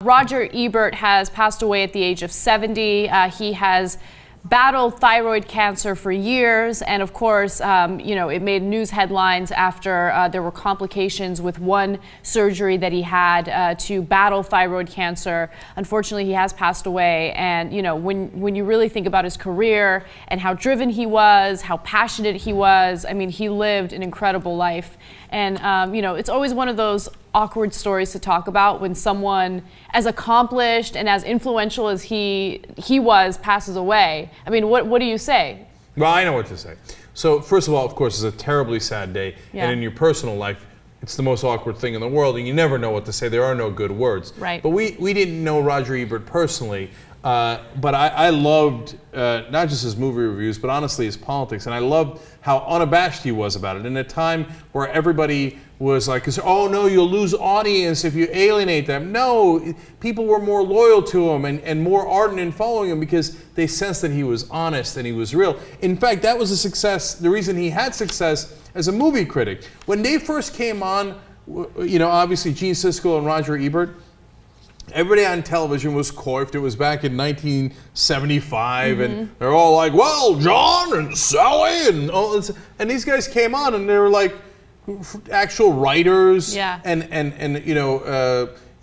Roger Ebert has passed away at the age of 70. He has battled thyroid cancer for years, and of course, it made news headlines after there were complications with one surgery that he had to battle thyroid cancer. Unfortunately, he has passed away, and when you really think about his career and how driven he was, how passionate he was, I mean, he lived an incredible life. And it's always one of those awkward stories to talk about when someone as accomplished and as influential as he was passes away. I mean, what do you say? Well, I know what to say. So first of all, of course, it's a terribly sad day. Yeah. And in your personal life, it's the most awkward thing in the world, and you never know what to say. There are no good words. Right. But we didn't know Roger Ebert personally, but I loved not just his movie reviews, but honestly his politics, and I loved how unabashed he was about it. In a time where everybody was like, oh no, you'll lose audience if you alienate them. No, people were more loyal to him and more ardent in following him because they sensed that he was honest and he was real. In fact, that was a success, the reason he had success as a movie critic. When they first came on, obviously Gene Siskel and Roger Ebert, everybody on television was coiffed. It was back in 1975, and they're all like, well, John and Sally and all this. And these guys came on and they were like actual writers. Yeah. And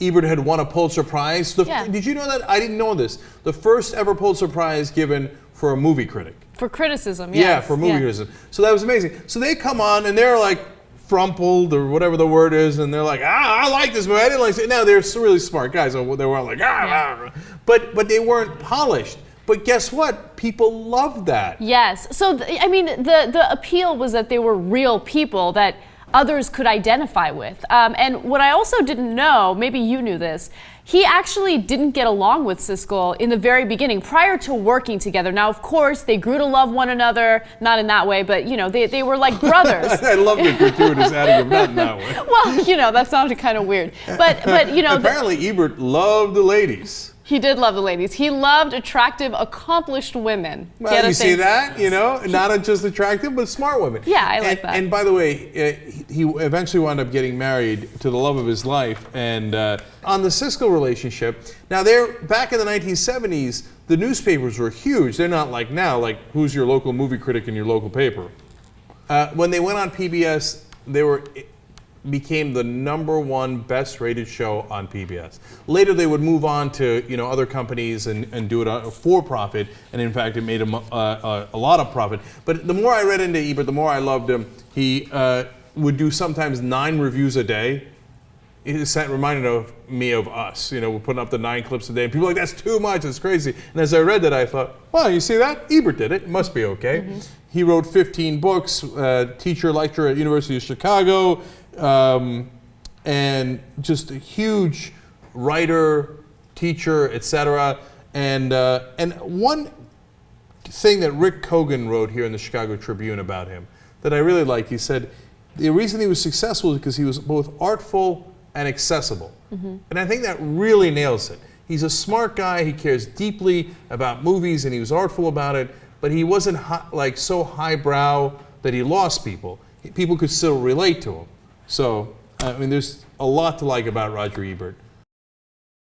Ebert had won a Pulitzer Prize. Did you know that? I didn't know this. The first ever Pulitzer Prize given for a movie critic. For criticism, yes. Yeah, for movie criticism. So that was amazing. So they come on and they're like frumpled or whatever the word is, and they're like, I like this movie. I didn't like it. Now they're really smart guys. So they weren't like, but they weren't polished. But guess what? People loved that. Yes. So the appeal was that they were real people that others could identify with. And what I also didn't know, maybe you knew this, he actually didn't get along with Siskel in the very beginning, prior to working together. Now, of course, they grew to love one another, not in that way, but they were like brothers. I love the gratuitous adjective, not in that way. Well, that sounded kind of weird. But apparently Ebert loved the ladies. He did love the ladies. He loved attractive, accomplished women. Well, you see that, not just attractive, but smart women. Yeah, I like that. And by the way, he eventually wound up getting married to the love of his life. And on the Siskel relationship, now back in the 1970s, the newspapers were huge. They're not like now, like who's your local movie critic in your local paper. When they went on PBS, they became the #1 best rated show on PBS. Later they would move on to other companies and do it for profit, and in fact it made him a lot of profit. But the more I read into Ebert, the more I loved him. He would do sometimes 9 reviews a day. It reminded me of us. We're putting up the 9 clips a day, and people are like, that's too much, it's crazy. And as I read that, I thought, well, you see that? Ebert did it must be okay. He wrote 15 books, teacher, lecturer at University of Chicago, and just a huge writer, teacher, etc. And one thing that Rick Kogan wrote here in the Chicago Tribune about him that I really liked, he said the reason he was successful is because he was both artful and accessible. And I think that really nails it. He's a smart guy, he cares deeply about movies, and he was artful about it, but he wasn't so highbrow that he lost people. People could still relate to him. So, there's a lot to like about Roger Ebert.